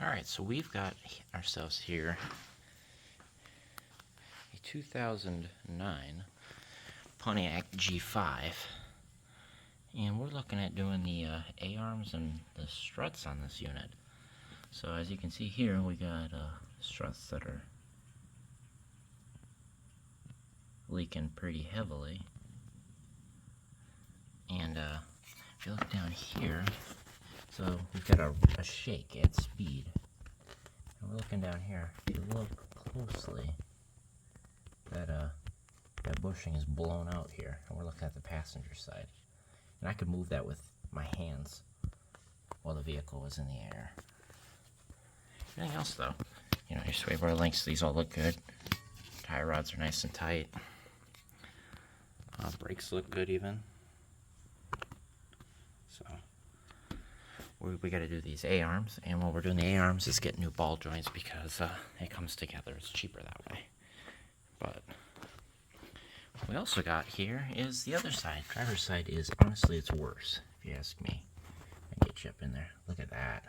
Alright, so we've got ourselves here a 2009 Pontiac G5, and we're looking at doing the A-arms and the struts on this unit. So as you can see here, we got struts that are leaking pretty heavily, and if you look down here, so we've got a shake at speed. And we're looking down here. If you look closely, that bushing is blown out here, and we're looking at the passenger side. And I could move that with my hands while the vehicle was in the air. Anything else though? You know, your sway bar links, these all look good. Tie rods are nice and tight. Brakes look good even. So we got to do these A-arms, and while we're doing the A-arms is get new ball joints because it comes together. It's cheaper that way. But what we also got here is the other side. Driver's side is, honestly, it's worse, if you ask me. I get you up in there. Look at that.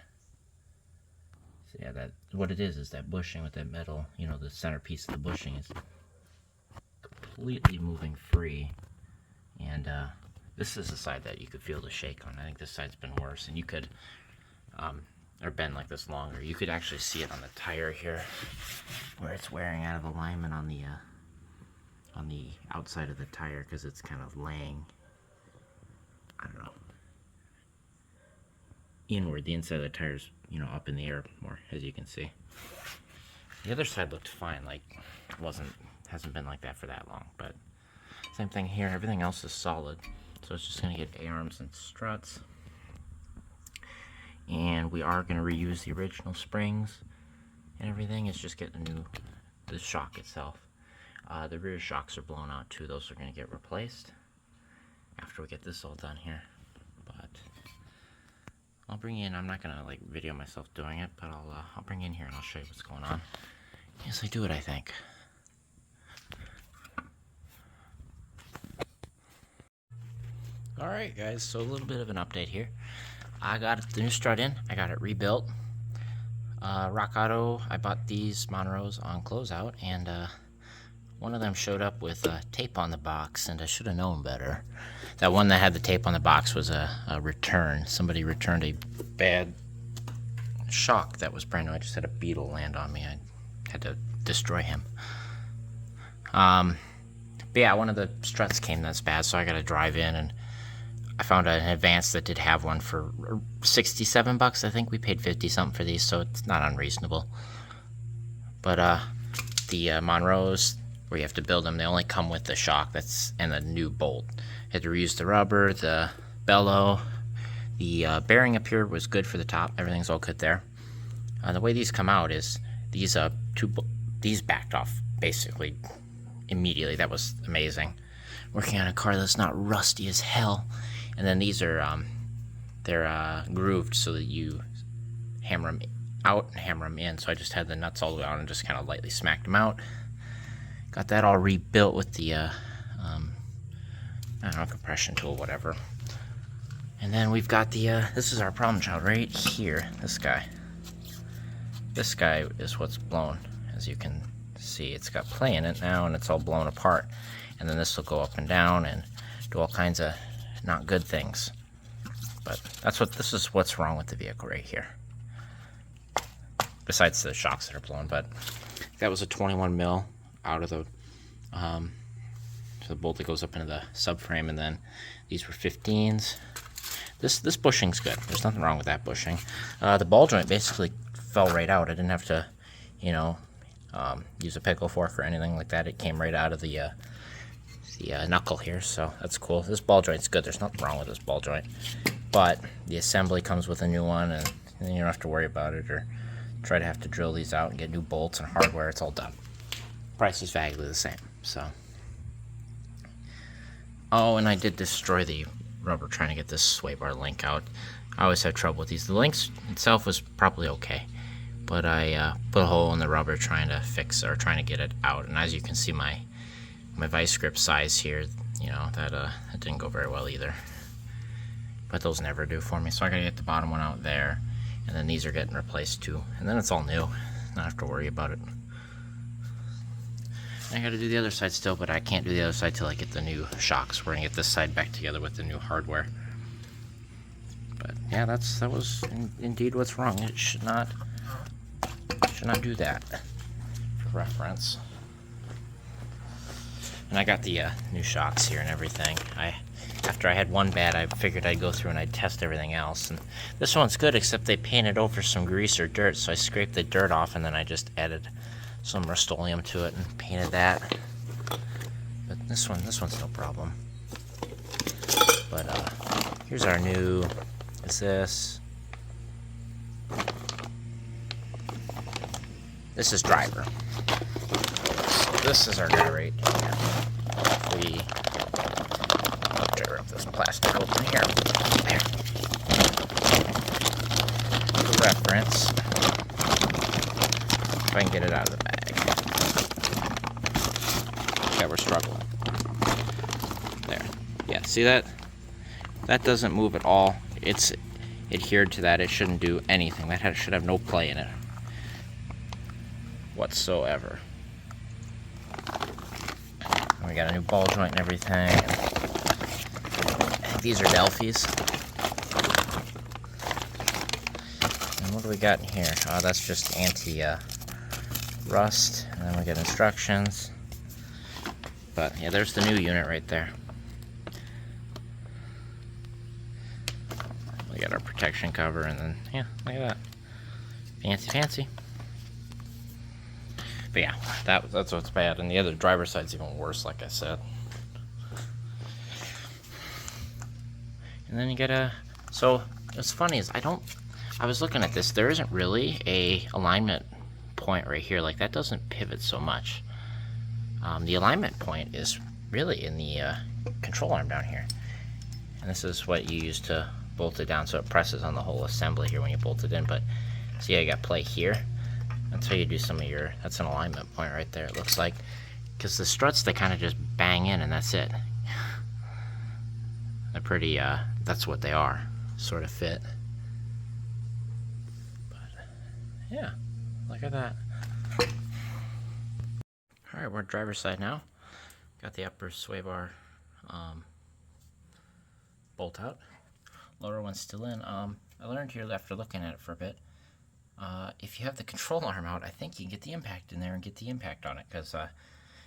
So yeah, that what it is that bushing with that metal, you know, the centerpiece of the bushing is completely moving free. And this is the side that you could feel the shake on. I think this side's been worse, and you could, or been like this longer. You could actually see it on the tire here, where it's wearing out of alignment on the outside of the tire because it's kind of laying, I don't know, inward. The inside of the tire's, you know, up in the air more, as you can see. The other side looked fine, like hasn't been like that for that long, but same thing here. Everything else is solid. So it's just going to get A-arms and struts. And we are going to reuse the original springs and everything. It's just getting the shock itself. The rear shocks are blown out too. Those are going to get replaced after we get this all done here. But I'll bring you in. I'm not going to like video myself doing it, but I'll bring you in here and I'll show you what's going on. Yes, I do it, I think. Alright guys, so a little bit of an update here. I got the new strut in, I got it rebuilt. Rock Auto, I bought these Monroes on closeout, and one of them showed up with tape on the box, and I should have known better. That one that had the tape on the box was a return. Somebody returned a bad shock that was brand new. I just had a beetle land on me. I had to destroy him. But yeah, one of the struts came that's bad, so I got to drive in, and I found an Advance that did have one for $67. I think we paid 50 something for these, so it's not unreasonable. But the Monroes, where you have to build them, they only come with the shock and the new bolt. Had to reuse the rubber, the bellow, the bearing up here was good for the top. Everything's all good there. The way these come out is these backed off basically immediately. That was amazing. Working on a car that's not rusty as hell. And then these are they're grooved so that you hammer them out and hammer them in. So I just had the nuts all the way out and just kind of lightly smacked them out. Got that all rebuilt with the I don't know, compression tool, whatever. And then we've got the this is our problem child right here. This guy is what's blown. As you can see, it's got play in it now, and it's all blown apart. And then this will go up and down and do all kinds of not good things. But this is what's wrong with the vehicle right here. Besides the shocks that are blown, but that was a 21 mil out of the so the bolt that goes up into the subframe, and then these were 15s. This bushing's good. There's nothing wrong with that bushing. The ball joint basically fell right out. I didn't have to, you know, use a pickle fork or anything like that. It came right out of the knuckle here, so that's cool. This ball joint's good. There's nothing wrong with this ball joint, but the assembly comes with a new one, and you don't have to worry about it or try to have to drill these out and get new bolts and hardware. It's all done. Price is vaguely the same. So, oh, and I did destroy the rubber trying to get this sway bar link out. I always have trouble with these. The links itself was probably okay, but I put a hole in the rubber trying to fix or trying to get it out. And as you can see, my vice grip size here, you know, that didn't go very well either. But those never do for me, so I gotta get the bottom one out there. And then these are getting replaced too. And then it's all new. Not have to worry about it. I gotta do the other side still, but I can't do the other side till I get the new shocks. We're gonna get this side back together with the new hardware. But yeah, that was indeed what's wrong. It should not do that. For reference. And I got the new shocks here and everything. After I had one bad, I figured I'd go through and I'd test everything else. And this one's good, except they painted over some grease or dirt, so I scraped the dirt off and then I just added some Rust-Oleum to it and painted that. But this one's no problem. But here's our new. Is this? This is driver. So this is our guy right here. I'll tear up this plastic open here. There. For reference, if I can get it out of the bag. Yeah, we're struggling. There. Yeah, see that? That doesn't move at all. It's adhered to that. It shouldn't do anything. That should have no play in it whatsoever. And we got a new ball joint and everything. I think these are Delphis. And what do we got in here? Oh, that's just anti-rust. And then we got instructions. But yeah, there's the new unit right there. We got our protection cover, and then yeah, look at that. Fancy. But yeah, that's what's bad. And the other driver's side's even worse, like I said. And then you get a. So what's funny is I was looking at this. There isn't really a alignment point right here. Like that doesn't pivot so much. The alignment point is really in the control arm down here. And this is what you use to bolt it down, so it presses on the whole assembly here when you bolt it in. But see how you got play here? That's how you do some of your. That's an alignment point right there. It looks like, because the struts, they kind of just bang in and that's it. They're pretty. That's what they are. Sort of fit. But yeah, look at that. All right, we're at driver's side now. Got the upper sway bar bolt out. Lower one's still in. I learned here after looking at it for a bit. If you have the control arm out, I think you can get the impact in there and get the impact on it, because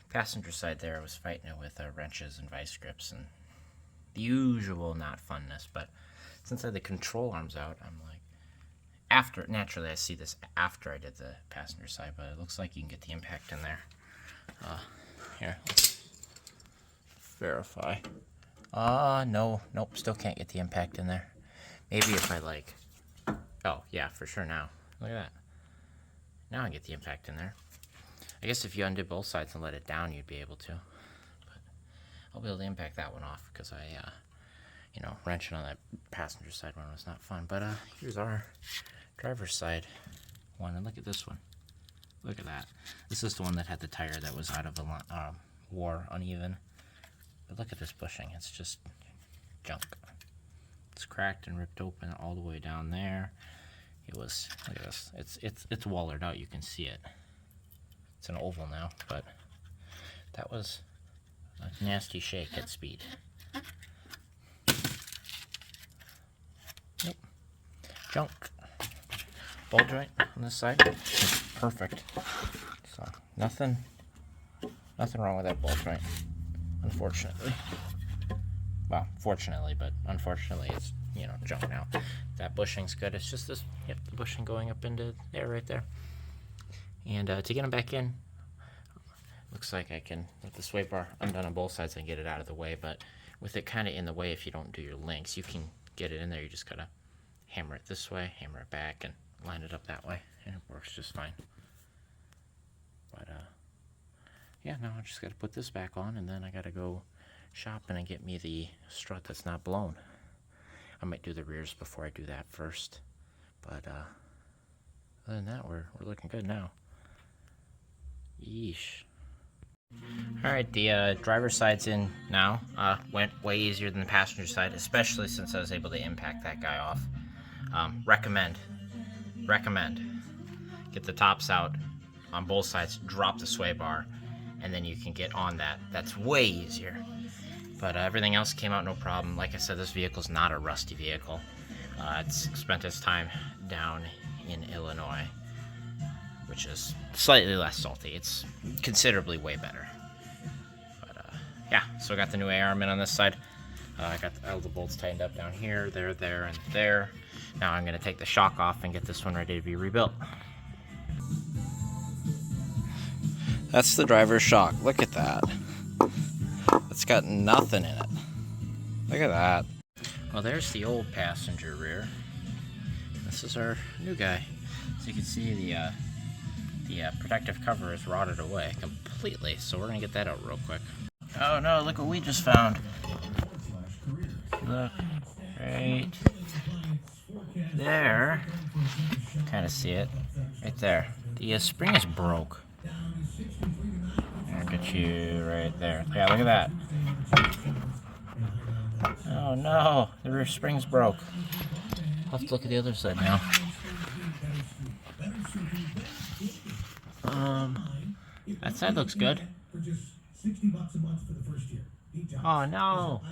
passenger side there I was fighting it with wrenches and vice grips and the usual not funness. But since I had the control arms out, I'm like, naturally I see this after I did the passenger side, but it looks like you can get the impact in there. Here, let's verify. Nope, still can't get the impact in there. Maybe if I like, oh yeah, for sure now. Look at that. Now I get the impact in there. I guess if you undid both sides and let it down, you'd be able to. But I'll be able to impact that one off, because I, wrenching on that passenger side one was not fun. But here's our driver's side one, and look at this one. Look at that. This is the one that had the tire that was out of war, uneven. But look at this bushing. It's just junk. It's cracked and ripped open all the way down there. It was, look at this. It's wallered out. You can see it. It's an oval now, but that was a nasty shake at speed. Yep. Junk. Ball joint on this side. It's perfect. So nothing wrong with that ball joint, unfortunately. Well, fortunately, but unfortunately it's, junk now. That bushing's good. It's just this, yep, the bushing going up into there, right there. And to get them back in, looks like I can, with the sway bar undone on both sides, and get it out of the way. But with it kind of in the way, if you don't do your links, you can get it in there. You just gotta hammer it this way, hammer it back, and line it up that way, and it works just fine. But yeah, now I just gotta put this back on, and then I gotta go shopping and get me the strut that's not blown. I might do the rears before I do that first. But other than that, we're looking good now. Yeesh. Alright, the driver's side's in now. Went way easier than the passenger side, especially since I was able to impact that guy off. Recommend. recommend. Get the tops out on both sides, drop the sway bar, and then you can get on that. That's way easier. But everything else came out no problem. Like I said, this vehicle's not a rusty vehicle. It's spent its time down in Illinois, which is slightly less salty. It's considerably way better. But yeah, so I got the new A arm in on this side. I got all the bolts tightened up down here, there, and there. Now I'm gonna take the shock off and get this one ready to be rebuilt. That's the driver's shock. Look at that. It's got nothing in it. Look at that. Well, there's the old passenger rear. This is our new guy. So you can see the protective cover is rotted away completely. So we're gonna get that out real quick. Oh no, look what we just found. Look, right there. Kind of see it. Right there. The spring is broke. I'll get you right there. Yeah, look at that. Oh no, the rear spring's broke. I'll have to look at the other side now. That side looks good. Oh no.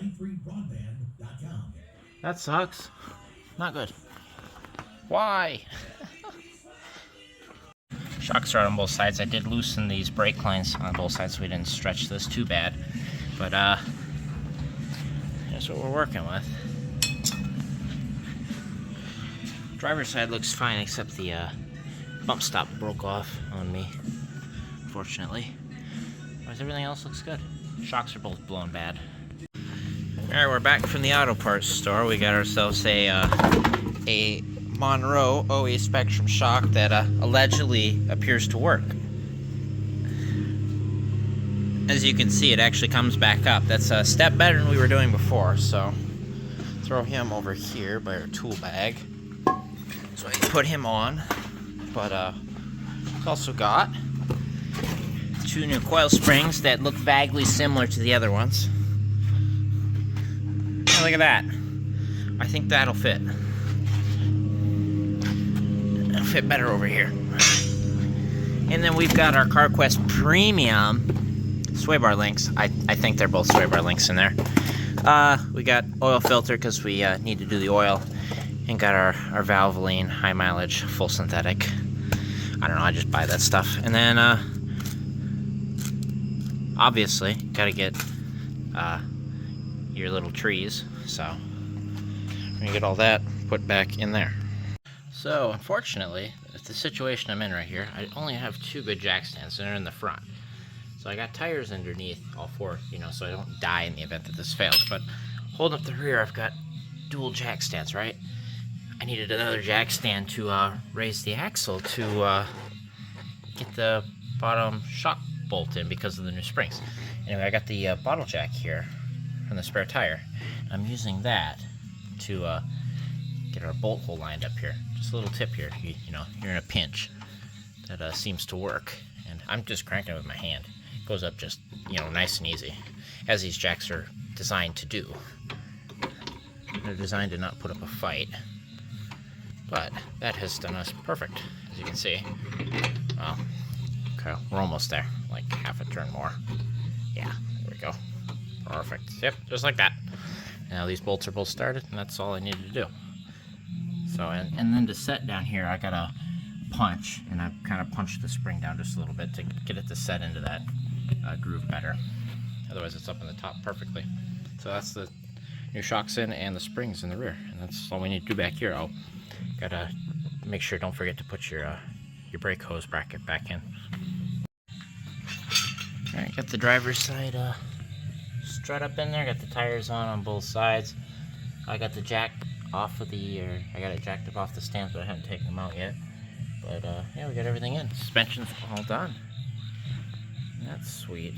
That sucks. Not good. Why? Shocks are out on both sides. I did loosen these brake lines on both sides so we didn't stretch this too bad. But that's what we're working with. Driver's side looks fine except the bump stop broke off on me, unfortunately. But everything else looks good. Shocks are both blown bad. Alright, we're back from the auto parts store. We got ourselves a Monroe OE Spectrum shock that allegedly appears to work. As you can see, it actually comes back up. That's a step better than we were doing before, so throw him over here by our tool bag. So I can put him on, but we've also got two new coil springs that look vaguely similar to the other ones. Oh, look at that. I think that'll fit. It'll fit better over here. And then we've got our CarQuest Premium sway bar links. I think they're both sway bar links in there. We got oil filter because we need to do the oil. And got our Valvoline high mileage full synthetic. I don't know, I just buy that stuff. And then obviously gotta get your little trees, so we're gonna get all that put back in there. So unfortunately, the situation I'm in right here, I only have two good jack stands and they're in the front. So I got tires underneath all four, you know, so I don't die in the event that this fails. But holding up the rear, I've got dual jack stands, right? I needed another jack stand to raise the axle to get the bottom shock bolt in because of the new springs. Anyway, I got the bottle jack here from the spare tire. I'm using that to get our bolt hole lined up here. Just a little tip here, you know, you're in a pinch. That seems to work. And I'm just cranking it with my hand. It goes up just, you know, nice and easy, as these jacks are designed to do. They're designed to not put up a fight. But that has done us perfect, as you can see. Well, okay, we're almost there, like half a turn more. Yeah, there we go. Perfect. Yep, just like that. Now these bolts are both started, and that's all I needed to do. So, and then to set down here, I got a punch, and I've kind of punched the spring down just a little bit to get it to set into that groove better. Otherwise, it's up in the top perfectly. So that's the new shocks in and the springs in the rear, and that's all we need to do back here. I'll gotta make sure, don't forget to put your brake hose bracket back in. Alright, got the driver's side strut up in there, got the tires on both sides. I got the jack off of I got it jacked up off the stands, but I haven't taken them out yet. But yeah, we got everything in. Suspension's all done. That's sweet.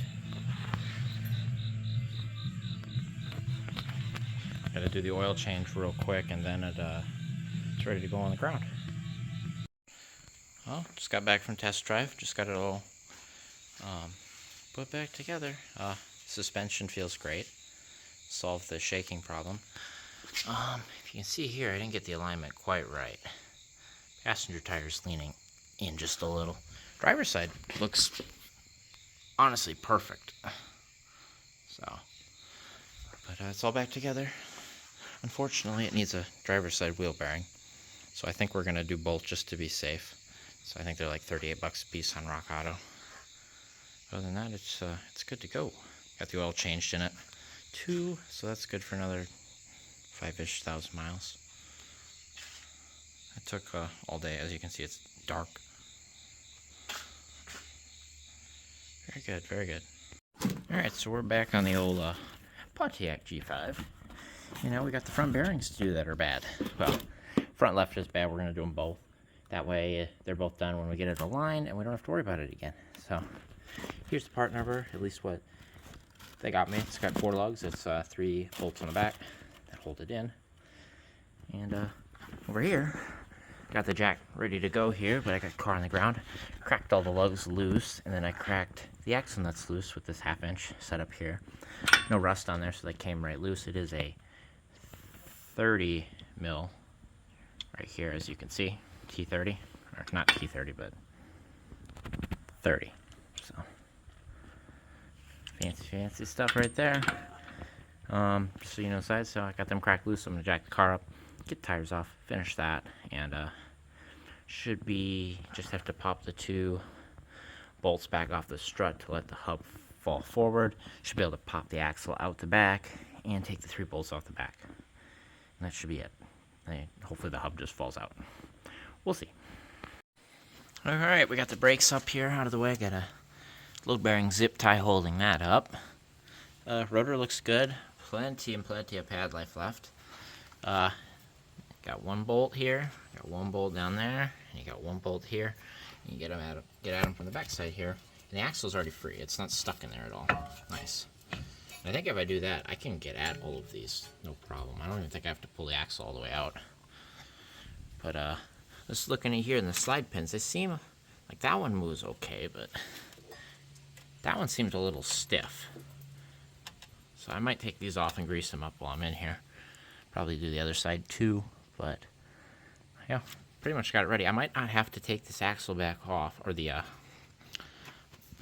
Gotta do the oil change real quick, and then it's ready to go on the ground. Well, just got back from test drive. Just got it all put back together. Suspension feels great. Solved the shaking problem. If you can see here, I didn't get the alignment quite right. Passenger tire's leaning in just a little. Driver's side looks honestly perfect. So, but it's all back together. Unfortunately, it needs a driver's side wheel bearing. So I think we're gonna do both just to be safe. So I think they're like 38 bucks a piece on Rock Auto. Other than that, it's good to go. Got the oil changed in it too, so that's good for another 5-ish thousand miles. It took all day. As you can see, it's dark. Very good, very good. Alright, so we're back on the old Pontiac G5. You know, we got the front bearings to do that are bad. Well, front left is bad. We're going to do them both. That way, they're both done when we get it aligned, and we don't have to worry about it again. So, here's the part number, at least what they got me. It's got 4 lugs. It's 3 bolts on the back that hold it in. And over here, got the jack ready to go here, but I got the car on the ground. Cracked all the lugs loose, and then I cracked the axle nuts loose with this 1/2-inch setup here. No rust on there, so they came right loose. It is a 30 mil right here, as you can see. T30, or not T30, but 30. So fancy stuff right there. Just so you know, size. So I got them cracked loose. So I'm gonna jack the car up, get the tires off, finish that, and should be just have to pop the 2 bolts back off the strut to let the hub fall forward. Should be able to pop the axle out the back and take the 3 bolts off the back. And that should be it. Hopefully the hub just falls out. We'll see. Alright, we got the brakes up here out of the way. Got a load bearing zip tie holding that up. Rotor looks good. Plenty of pad life left. Got 1 bolt here. Got 1 bolt down there. And you got 1 bolt here. And you get at them from the back side here. And the axle's already free. It's not stuck in there at all. Nice. I think if I do that, I can get at all of these, no problem. I don't even think I have to pull the axle all the way out. But just looking at here in the slide pins, they seem like that one moves okay, but that one seems a little stiff. So I might take these off and grease them up while I'm in here. Probably do the other side too, but yeah, pretty much got it ready. I might not have to take this axle back off, or the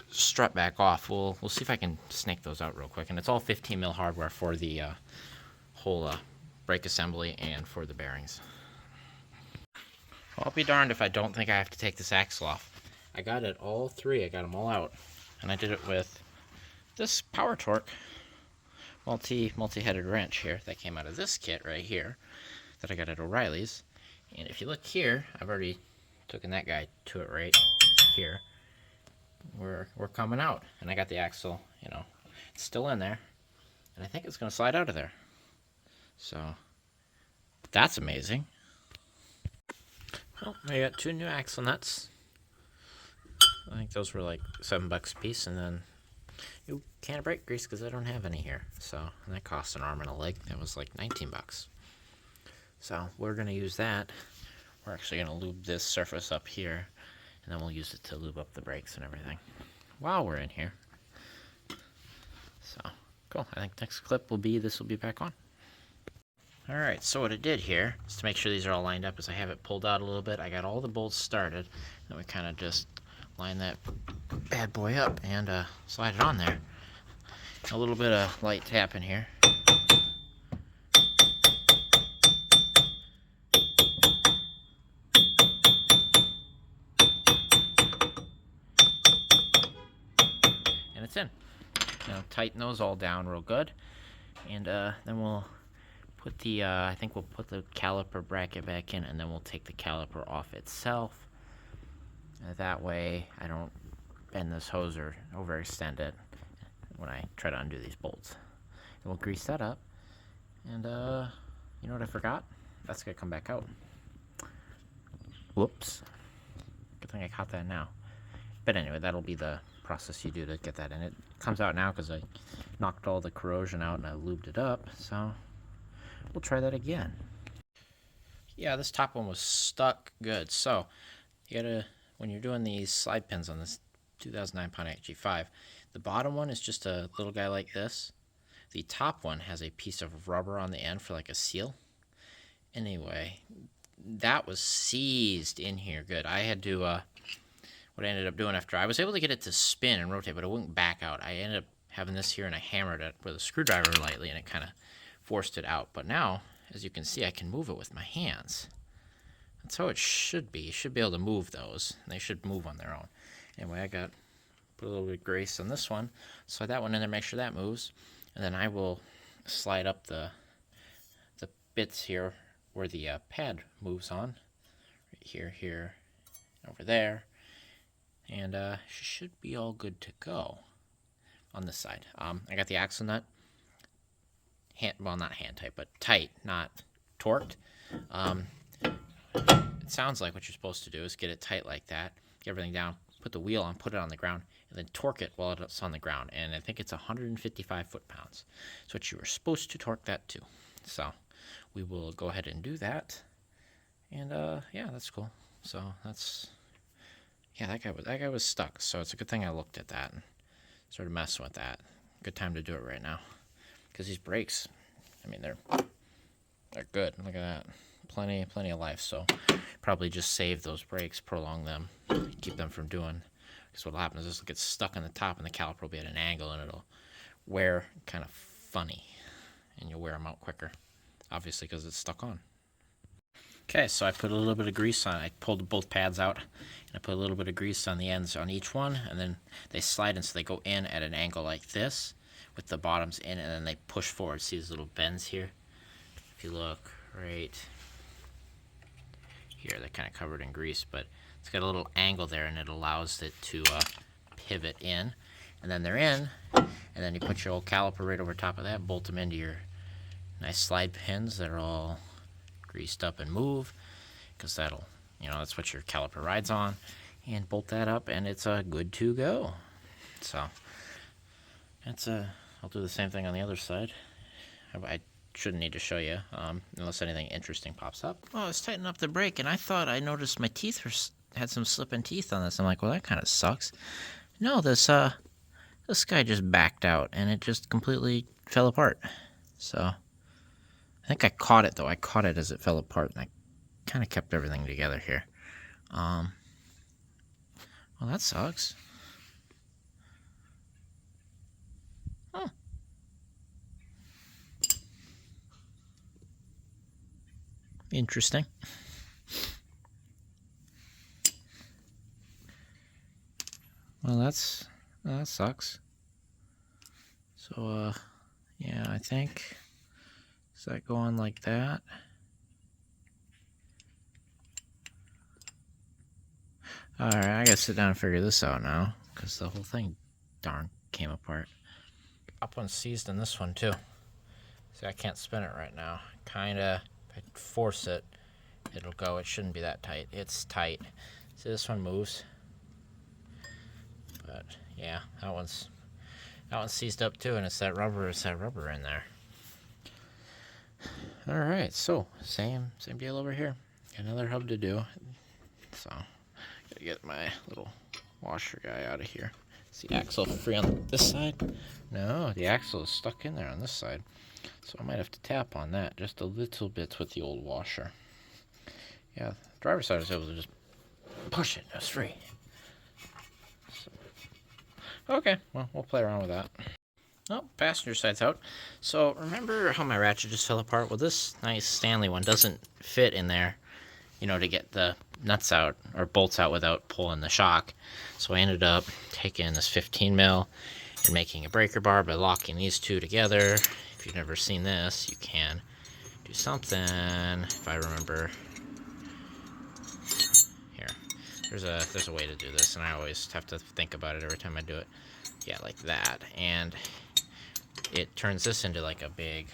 strut back off. We'll see if I can snake those out real quick. And it's all 15 mil hardware for the whole brake assembly and for the bearings. I'll be darned if I don't think I have to take this axle off. I got it all 3. I got them all out, and I did it with this Power Torque multi-headed wrench here that came out of this kit right here that I got at O'Reilly's. And if you look here, I've already taken that guy to it right here. We're coming out, and I got the axle, you know, it's still in there, and I think it's going to slide out of there. So that's amazing. Well, I got 2 new axle nuts. I think those were like $7 a piece, and then you can of brake grease because I don't have any here. So, and that cost an arm and a leg. That was like 19 bucks. So we're going to use that. We're actually going to lube this surface up here, and then we'll use it to lube up the brakes and everything while we're in here. So, cool. I think next clip will be, this will be back on. Alright, so what I did here is to make sure these are all lined up is I have it pulled out a little bit. I got all the bolts started, and we kind of just line that bad boy up and slide it on there. A little bit of light tapping here. And it's in. Now tighten those all down real good, and then we'll put the I think we'll put the caliper bracket back in, and then we'll take the caliper off itself. That way I don't bend this hose or overextend it when I try to undo these bolts. And we'll grease that up, and you know what I forgot? That's gonna come back out. Whoops. Good thing I caught that now. But anyway, that'll be the process you do to get that in. It comes out now because I knocked all the corrosion out and I lubed it up, so we'll try that again. Yeah, this top one was stuck good. So you gotta, when you're doing these slide pins on this 2009 Pontiac G5, the bottom one is just a little guy like this. The top one has a piece of rubber on the end for like a seal. Anyway, that was seized in here good. I had to, what I ended up doing after, I was able to get it to spin and rotate, but it wouldn't back out. I ended up having this here and I hammered it with a screwdriver lightly and it kind of forced it out. But now, as you can see, I can move it with my hands. That's how it should be. You should be able to move those. They should move on their own. Anyway, put a little bit of grease on this one. Slide that one in there, make sure that moves. And then I will slide up the bits here where the pad moves on. Right here, here, over there. And should be all good to go on this side. I got the axle nut, not hand tight, but tight, not torqued. It sounds like what you're supposed to do is get it tight like that, get everything down, put the wheel on, put it on the ground, and then torque it while it's on the ground. And I think it's 155 foot-pounds. That's what you were supposed to torque that to. So we will go ahead and do that. And yeah, that's cool. So that's, yeah, that guy was stuck. So it's a good thing I looked at that and started messing with that. Good time to do it right now, because these brakes, I mean, they're good. Look at that. Plenty of life. So probably just save those brakes, prolong them, keep them from doing. Because what'll happen is this will get stuck on the top, and the caliper will be at an angle, and it'll wear kind of funny, and you'll wear them out quicker, obviously, because it's stuck on. Okay, so I put a little bit of grease on. I pulled both pads out, and I put a little bit of grease on the ends on each one, and then they slide in, so they go in at an angle like this, with the bottoms in, and then they push forward. See these little bends here? If you look right here, they're kind of covered in grease, but it's got a little angle there, and it allows it to pivot in, and then they're in, and then you put your old caliper right over top of that, bolt them into your nice slide pins that are all greased up and move, because that'll, that's what your caliper rides on, and bolt that up, and it's good to go. So that's I'll do the same thing on the other side. I shouldn't need to show you unless anything interesting pops up. Well, I was tightening up the brake, and I thought I noticed my teeth had some slipping teeth on this. I'm like, well, that kind of sucks. No, this guy just backed out, and it just completely fell apart. So I think I caught it, though. I caught it as it fell apart, and I kind of kept everything together here. Well, that sucks. Huh. Interesting. Well, that sucks. So, yeah, I think, does that go on like that? Alright, I gotta sit down and figure this out now, because the whole thing, darn, came apart. Up one's seized in this one, too. See, I can't spin it right now. Kinda, if I force it, it'll go. It shouldn't be that tight. It's tight. See, this one moves. But, yeah, that one's seized up, too, and it's that rubber in there. Alright, so, same deal over here. Got another hub to do. So, gotta get my little washer guy out of here. Is the axle free on this side? No, the axle is stuck in there on this side. So I might have to tap on that just a little bit with the old washer. Yeah, the driver's side is able to just push it. It's free. So, okay, well, we'll play around with that. Oh, passenger side's out. So remember how my Ratchet just fell apart? Well, this nice Stanley one doesn't fit in there, to get the nuts out or bolts out without pulling the shock. So I ended up taking this 15 mil and making a breaker bar by locking these two together. If you've never seen this, you can do something. If I remember, here, there's a way to do this, and I always have to think about it every time I do it. Yeah, like that, and it turns this into like a big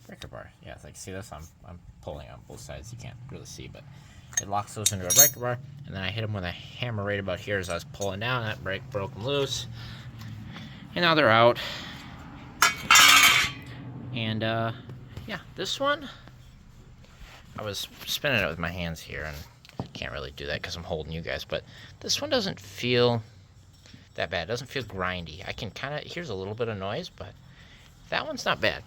breaker bar. Yeah, it's like, see this? I'm pulling on both sides. You can't really see, but it locks those into a breaker bar, and then I hit them with a hammer right about here as I was pulling down. That brake broke them loose, and now they're out. And yeah, this one, I was spinning it with my hands here, and I can't really do that because I'm holding you guys, but this one doesn't feel that bad. It doesn't feel grindy. I can kind of, here's a little bit of noise, but that one's not bad.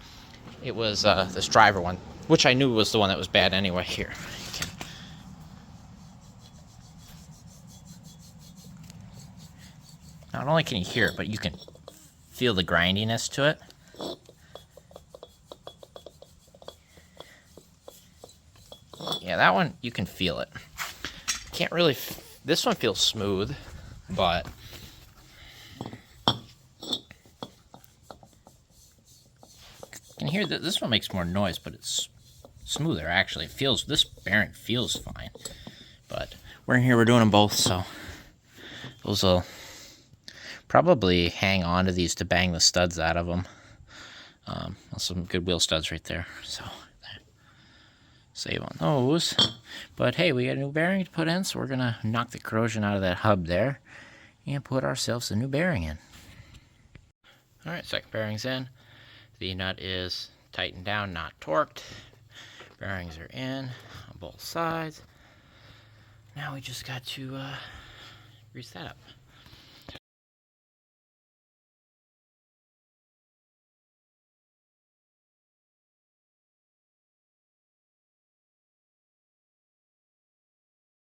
It was this driver one, which I knew was the one that was bad anyway. Here. Not only can you hear it, but you can feel the grindiness to it. Yeah, that one, you can feel it. Can't really, this one feels smooth, but you can hear that this one makes more noise, but it's smoother actually. It feels, this bearing feels fine. But we're in here, we're doing them both, so those will probably hang on to these to bang the studs out of them. Some good wheel studs right there, so save on those. But hey, we got a new bearing to put in, so we're gonna knock the corrosion out of that hub there and put ourselves a new bearing in. All right, second bearing's in. The nut is tightened down, not torqued. Bearings are in on both sides. Now we just got to grease that up.